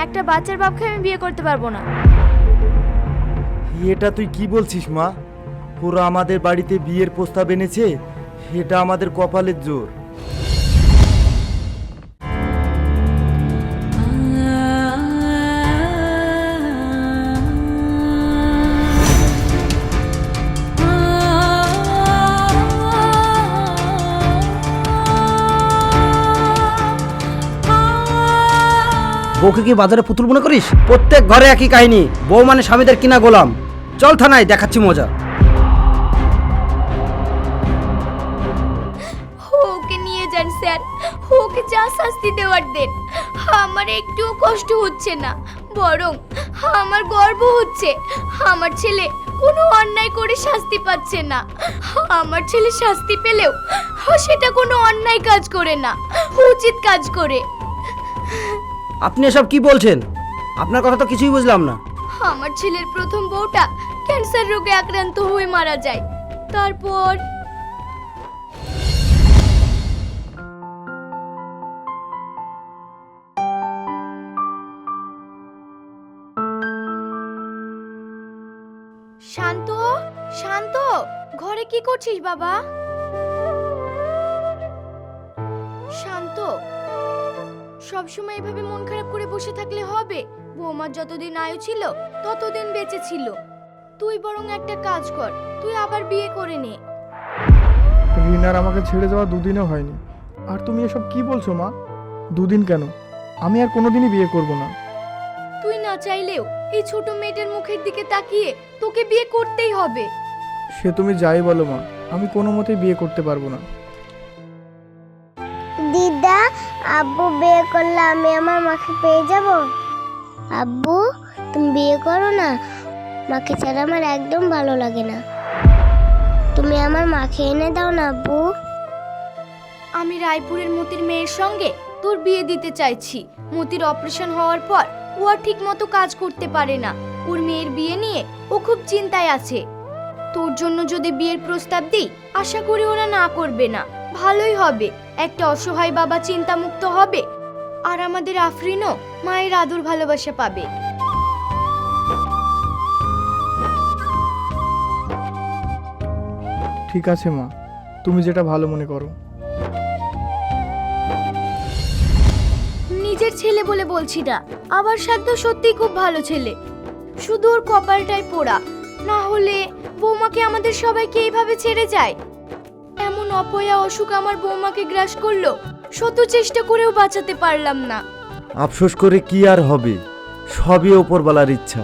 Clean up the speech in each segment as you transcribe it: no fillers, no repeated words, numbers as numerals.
একটা বাচ্চার বাপকে আমি বিয়ে করতে পারবো না। এটা তুই কি বলছিস মা? ওরা আমাদের বাড়িতে বিয়ের প্রস্তাব এনেছে, এটা আমাদের কপালের জোর। বউকে কি বাজারে পুতুল মনে করিস? প্রত্যেক ঘরে একই কাহিনী, বউ মানে স্বামীদের কিনা গোলাম। চল থানায়, দেখাচ্ছি মজা। ওকে নিয়ে যান স্যার, ওকে যা শাস্তি দেওয়ার দেন। আমার একটুও কষ্ট হচ্ছে না, বরং আমার গর্ব হচ্ছে। আমার ছেলে কোনো অন্যায় করে শাস্তি পাচ্ছে না। আমার ছেলে শাস্তি পেলেও সেটা কোনো অন্যায় কাজ করে না, উচিত কাজ করে। আপনি এসব কি বলছেন? আপনার কথা তো কিছুই বুঝলাম না। আমার ছেলের প্রথম বউটা ক্যান্সার রোগে আক্রান্ত হয়ে মারা যায়। তারপর শান্ত, শান্ত, ঘরে কি করছিস বাবা? শান্ত, সবসময় এভাবে মন খারাপ করে বসে থাকলে হবে? বৌমার যতদিন আয়ু ছিল ততদিন বেঁচে ছিল। তুই বরং একটা কাজ কর, তুই আবার বিয়ে করে নে। রিনার আমাকে ছেড়ে যাওয়া দুদিনও হয়নি, আর তুমি এসব কি বলছো মা? দুদিন কেন, আমি আর কোনোদিনই বিয়ে করব না। তুই না চাইলেও এই ছোট মেয়েটার মুখের দিকে তাকিয়ে তোকে বিয়ে করতেই হবে। সে তুমি যাই বলো মা, আমি কোনো মতেই বিয়ে করতে পারবো না। দিদা, আব্বু বিয়ে করলে আমি আমার মাকে পেয়ে যাব? আব্বু, তুমি বিয়ে করো না, মাকে ছাড়া আমার একদম ভালো লাগে না। তুমি আমার মাকে এনে দাও না আব্বু। আমি রায়পুরের মতির মেয়ের সঙ্গে তোর বিয়ে দিতে চাইছি। মতির অপারেশন হওয়ার পর ও আর ঠিক মতো কাজ করতে পারে না। ওর মেয়ের বিয়ে নিয়ে ও খুব চিন্তায় আছে। তোর জন্য যদি বিয়ের প্রস্তাব দিই, আশা করি ওরা না করবে না। ভালোই হবে, একটা অসহায় বাবা চিন্তামুক্ত হবে, আর আমাদের আফরিনও মায়ের আদর ভালোবাসা পাবে। ঠিক আছে মা, তুমি যেটা ভালো মনে করো। নিজের ছেলে বলে বলছি না, আবার সাধ্য সত্যি খুব ভালো ছেলে, শুধু ওর কপালটাই পোড়া। না হলে বৌমাকে আমাদের সবাইকে এইভাবে ছেড়ে যায়। এমন অপয়া অসুখ আমার বৌমাকে গ্রাস করলো, শত চেষ্টা করেও বাঁচাতে পারলাম না। আফসোস করে কি আর হবে, সবই ওপরওয়ালার ইচ্ছা।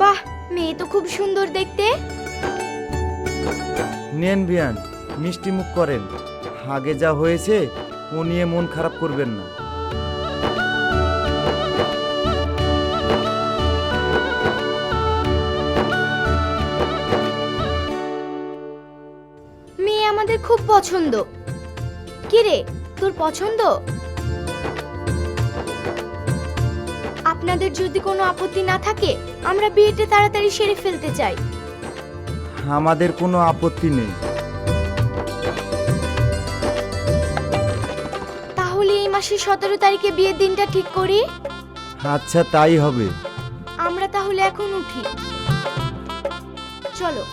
বাহ, মেয়ে তো খুব সুন্দর দেখতে। নেন বিয়ান, মিষ্টি মুখ করেন। আগে যা হয়েছে ও নিয়ে মন খারাপ করবেন না। মেয়ে আমাদের খুব পছন্দ। কি রে, তোর পছন্দ? আপনাদের যদি কোনো আপত্তি না থাকে, আমরা বিয়েটা তাড়াতাড়ি সেরে ফেলতে চাই। আমাদের কোনো আপত্তি নেই। তাহলে এই মাসের 17 তারিখে বিয়ের দিনটা ঠিক করি। আচ্ছা, তাই হবে। আমরা তাহলে এখন উঠি, চলো।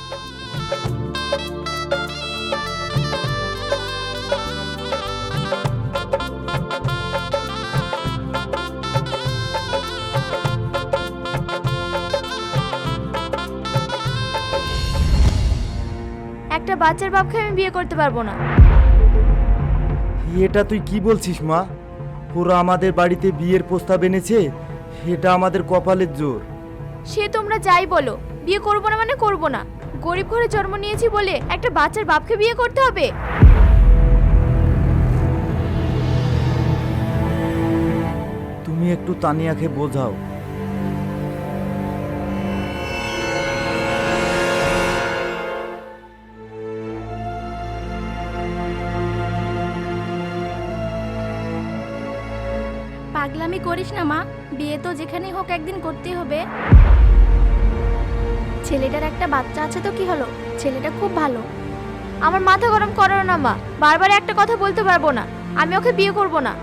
একটা বাচ্চার বাপকে আমি বিয়ে করতে পারবো না। এটা তুই কি বলছিস মা? ওরা আমাদের বাড়িতে বিয়ের প্রস্তাব এনেছে, এটা আমাদের কপালের জোর। সে তোমরা যাই বলো, বিয়ে করবো না মানে করবো না। গরিব ঘরে জন্ম নিয়েছি বলে একটা বাচ্চার বাপকে বিয়ে করতে হবে? তুমি একটু তানিয়াকে বোঝাও। পাগলামি করিস না মা, বিয়ে তো যেখানেই হোক একদিন করতেই হবে। ছেলেটার একটা বাচ্চা আছে তো কি হলো, ছেলেটা খুব ভালো। আমার মাথা গরম করো না মা, বারবার একটা কথা বলতে পারবো না, আমি ওকে বিয়ে করব না।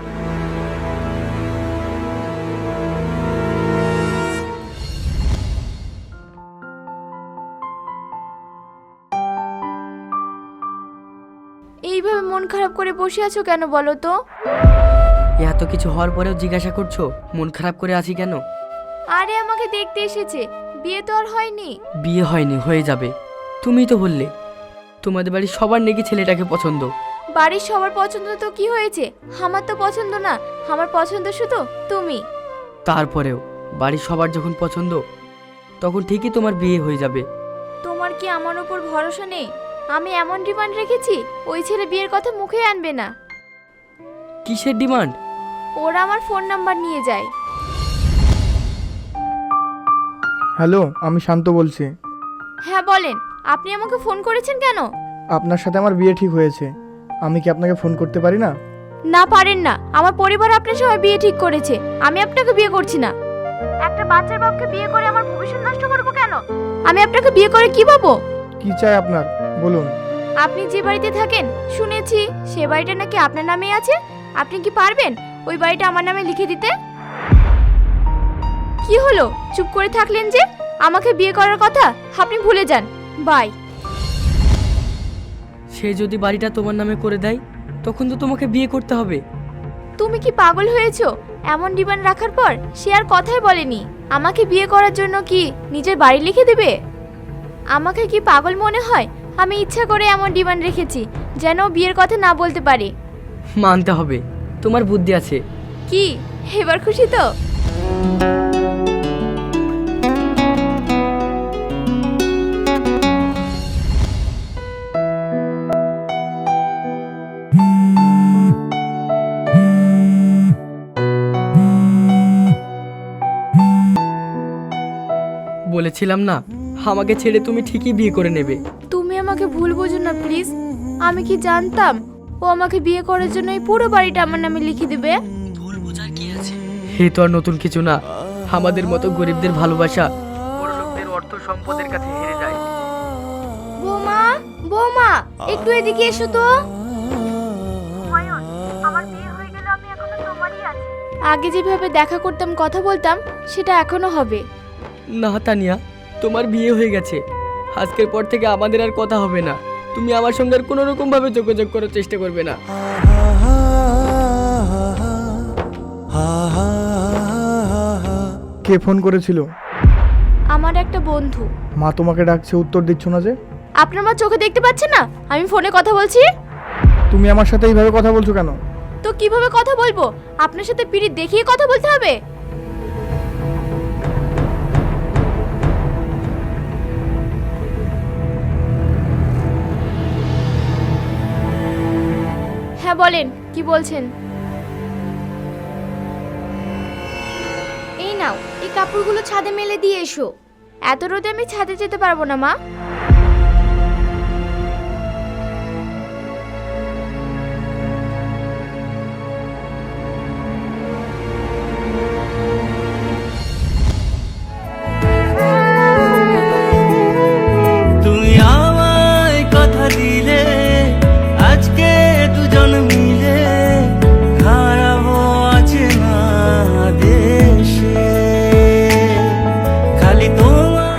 এইভাবে মন খারাপ করে বসে আছো কেন বলো তো? এত কিছু হওয়ার পরেও জিজ্ঞাসা করছো মন খারাপ করে আছি কেন? আরে আমাকে দেখতে এসেছে, বিয়ে তো আর হয়নি। বিয়ে হয়নি, হয়ে যাবে। তুমিই তো বললে তোমাদের বাড়ির সবার নাকি ছেলেটাকে পছন্দ। বাড়ির সবার পছন্দ তো কি হয়েছে, আমার তো পছন্দ না, আমার পছন্দ শুধু তুমি। তারপরেও বাড়ির সবার যখন পছন্দ তখন ঠিকই তোমার বিয়ে হয়ে যাবে। তোমার কি আমার উপর ভরসা নেই? আমি এমন ডিমান্ড রেখেছি ওই ছেলে বিয়ের কথা মুখে আনবে না। কিসের ডিমান্ড? ওরা আমার ফোন নাম্বার নিয়ে যায়। হ্যালো, আমি শান্ত বলছি। হ্যাঁ বলেন, আপনি আমাকে ফোন করেছেন কেন? আপনার সাথে আমার বিয়ে ঠিক হয়েছে, আমি কি আপনাকে ফোন করতে পারি না? না পারেন না, আমার পরিবার আপনার সঙ্গে বিয়ে ঠিক করেছে, আমি আপনাকে বিয়ে করছি না। একটা বাচ্চার বাপকে বিয়ে করে আমার ভবিষ্যৎ নষ্ট করবো কেন? আমি আপনাকে বিয়ে করে কি পাবো? কি চাই আপনার, বলুন। আপনি যে বাড়িতে থাকেন শুনেছি সে বাড়িটা নাকি আপনার নামে আছে, আপনি কি পারবেন ওই বাড়িটা আমার নামে লিখে দিতে? কি হলো, চুপ করে থাকলেন যে? আমাকে বিয়ে করার কথা আপনি ভুলে যান, বাই। সে যদি বাড়িটা তোমার নামে করে দেয় তখন তো তোমাকে বিয়ে করতে হবে। তুমি কি পাগল হয়েছো? এমন ডিমান্ড রাখার পর সে আর কথাই বলেনি। আমাকে বিয়ে করার জন্য কি নিজের বাড়ি লিখে দেবে? আমাকে কি পাগল মনে হয়? আমি ইচ্ছা করে এমন ডিমান্ড রেখেছি যেন ও বিয়ের কথা না বলতে পারে। মানতে হবে তোমার বুদ্ধি আছে। কি এবার খুশি তো? বলেছিলাম না আমাকে ছেড়ে তুমি ঠিকই বিয়ে করে নেবে। তুমি আমাকে ভুল বোঝো না প্লিজ। আমি কি জানতাম ও আমাকে বিয়ে করার জন্য এই পুরো বাড়িটা আমার নামে লিখে দেবে? ভুল বোঝার কি আছে? হে তো আর নতুন কিছু না। আমাদের মতো গরিবদের ভালোবাসা বড়লোকদের অর্থ সম্পদের কাছে হেরে যায়। বৌমা, বৌমা, একটু এদিকে এসো তো। আগে যেভাবে দেখা করতাম, কথা বলতাম, সেটা এখনো হবে। না তানিয়া, তোমার বিয়ে হয়ে গেছে, আজকের পর থেকে আমাদের আর কথা হবে না। তুমি আমার সঙ্গে আর কোনো রকম ভাবে যোগাযোগ করার চেষ্টা করবে না। কে ফোন করেছিল? আমার একটা বন্ধু। মা তোমাকে ডাকছে, উত্তর দিচ্ছ না যে? আপনার মা চোখে দেখতে পাচ্ছে না আমি ফোনে কথা বলছি? তুমি আমার সাথে এইভাবে কথা বলছো কেন? তো কিভাবে কথা বলবো? আপনার সাথে পিরিত দেখিয়ে কথা বলতে হবে? হ্যাঁ বলেন, কি বলছেন? এই নাও, এই কাপড়গুলো ছাদে মেলে দিয়ে এসো। এত রোদে আমি ছাদে যেতে পারবো না মা। তুমি আমায় কথা দিলে আজকে দুজন মিলে হারাবো আছে না দেশে খালি তোমার।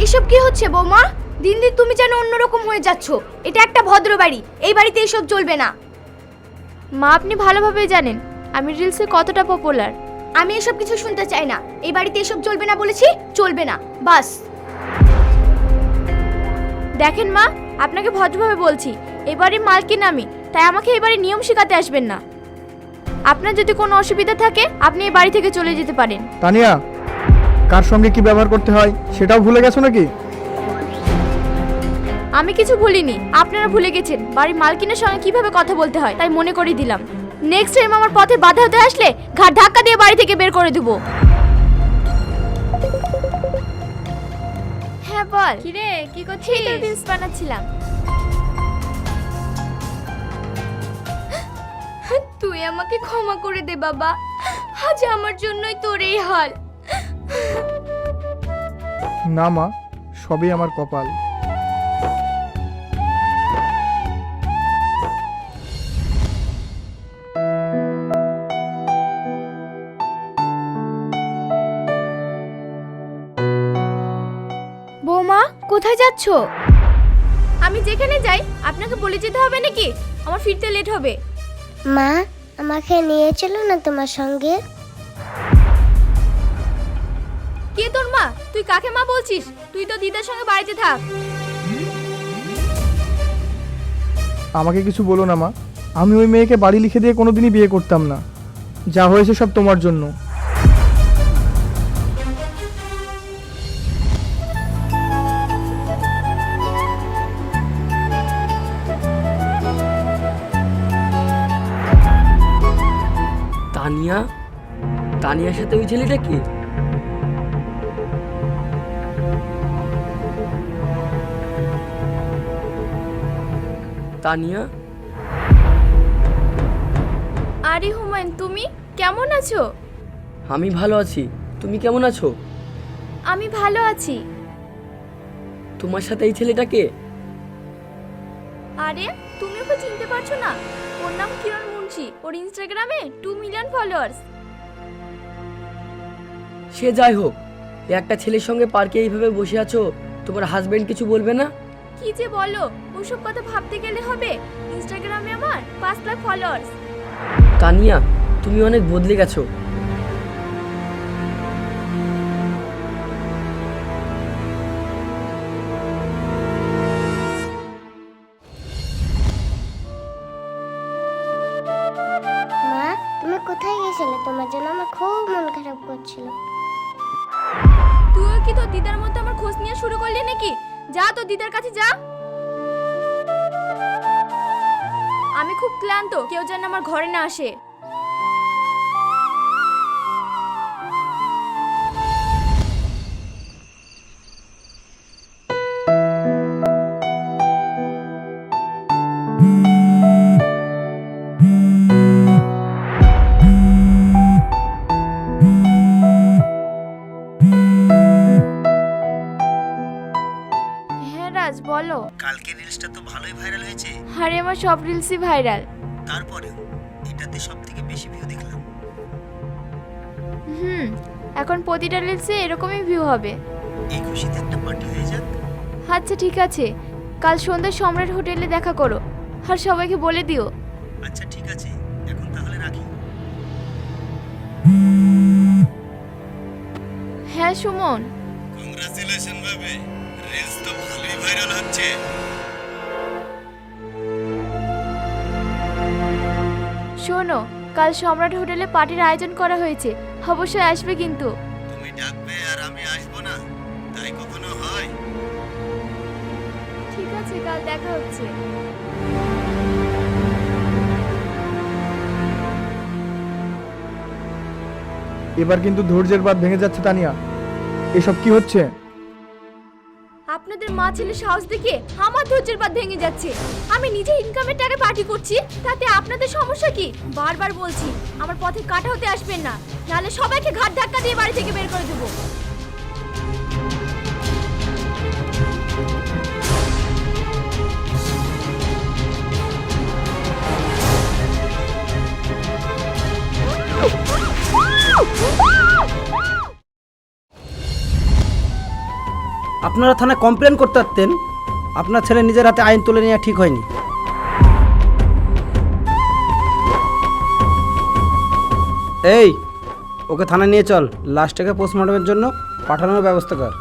এসব কি হচ্ছে বৌমা? দিন দিন তুমি যেন অন্যরকম হয়ে যাচ্ছ। এটা একটা ভদ্র বাড়ি, এই বাড়িতে এসব চলবে না। মা আপনি ভালোভাবে জানেন আমি রিলসে কতটা পপুলার। আমি এসব কিছু শুনতে চাই না। এই বাড়িতে এসব চলবে না বলেছি, চলবে না, বাস। দেখেন মা, আপনাকে ভদ্রভাবে বলছি, এবারে মালকিন আমি, তাই আমাকে এবারে নিয়ম শেখাতে আসবেন না। আপনার যদি কোনো অসুবিধা থাকে আপনি এই বাড়ি থেকে চলে যেতে পারেন। তানিয়া, কার সঙ্গে কি ব্যবহার করতে হয় সেটাও ভুলে গেছো নাকি? আমি কিছু ভুলিনি, আপনারা ভুলে গেছেন বাড়ির মালকিনের সঙ্গে কিভাবে কথা বলতে হয়, তাই মনে করিয়ে দিলাম। নেক্সট টাইম আমার পথে বাধা হতে আসলে ঘাট ধাক্কা দিয়ে বাড়ি থেকে বের করে দেবো। হ্যাঁ বল। কি রে, কি করছিস? রিলস বানাচ্ছিলাম। তুই আমাকে ক্ষমা করে দে বাবা, আজ আমার জন্যই তোর এই হাল। না মা, সবই আমার কপাল। বৌমা, কোথায় যাচ্ছো? আমি যেখানে যাই আপনাকে বলে যেতে হবে নাকি? আমার ফিরতে লেট হবে। মা, আমাকে নিয়ে চলো না তোমার সঙ্গে। কে তোর মা? তুই কাকে মা বলছিস? তুই তো দিদার সঙ্গে বাড়িতে থাক। আমাকে কিছু বলো না মা, আমি ওই মেয়েকে বাড়ি লিখে দিয়ে কোনোদিনই বিয়ে করতাম না। যা হয়েছে সব তোমার জন্য। তানিয়া, তানিয়ার সাথে ওই ছেলেটা কি? তানিয়া, আরে হুমায়ুন, তুমি কেমন আছো? আমি ভালো আছি, তুমি কেমন আছো? আমি ভালো আছি। তোমার সাথে এই ছেলেটা কে? আরে তুমি ওকে চিনতে পারছো না? ওর নাম কিরণ মুন্সি। ওর ইনস্টাগ্রামে 2 মিলিয়ন ফলোয়ার্স। সে যাই হোক, একটা ছেলের সঙ্গে পার্কে এইভাবে বসে আছো, তোমার হাজবেন্ড কিছু বলবে না? কি যে বলো, ওসব কথা ভাবতে গেলে হবে? ইনস্টাগ্রামে আমার 5 লাখ ফলোয়ার্স। তানিয়া, তুমি অনেক বদলে গেছো। মা, তুমি কোথায় গেছিলে? তোমার জন্য আমার খুব মন খারাপ করছিল। তুইও কি তোর দিদার মতো আমার খোঁজ নিয়ে শুরু করলি নাকি? যা তো দিদার কাছে যা। আমি খুব ক্লান্ত, কেউ যেন আমার ঘরে না আসে। হ্যাঁ রাজ, বলো। কালকে রিলসটা তো ভালোই ভাইরাল হয়েছে, আরে আমার সব রিলসই ভাইরাল। তারপরেও এটাতে সবথেকে বেশি ভিউ দেখলাম। এখন প্রতিটা রিলসে এরকমই ভিউ হবে। এই খুশিতে একটা পার্টি হয়ে যাক। আচ্ছা ঠিক আছে, কাল সন্ধ্যায় সম্রাট হোটেলে দেখা করো আর সবাইকে বলে দিও। আচ্ছা ঠিক আছে, এখন তাহলে রাখি। হ্যাঁ সুমন, কংগ্রাচুলেশন ভাবে, রিলস তো ভালোই ভাইরাল হচ্ছে। শোনো, কাল সম্রাট হোটেলে পার্টির আয়োজন করা হয়েছে, অবশ্যই আসবে কিন্তু। তুমি ডাকবে আর আমি আসবো না, তাই কখনো হয়? ঠিক আছে, কাল দেখা হচ্ছে। এবার কিন্তু ধৈর্যের বাঁধ ভেঙে যাচ্ছে তানিয়া। এসব কি হচ্ছে? আপনাদের মা ছেলে সাহস দেখে আমার ধৈর্যের বাঁধ ভেঙে যাচ্ছে। আমি নিজে ইনকামের টাকা পার্টি করছি, তাতে আপনাদের সমস্যা কি? বারবার বলছি আমার পথে কাটা হতে আসবেন না, নাহলে সবাইকে ঘাট ধাক্কা দিয়ে বাড়ি থেকে বের করে দেবো। আপনারা থানায় কমপ্লেন করতে পারতেন, আপনার ছেলে নিজের হাতে আইন তুলে নেওয়া ঠিক হয়নি। এই, ওকে থানায় নিয়ে চল, লাশটাকে পোস্টমর্টমের জন্য পাঠানোর ব্যবস্থা কর।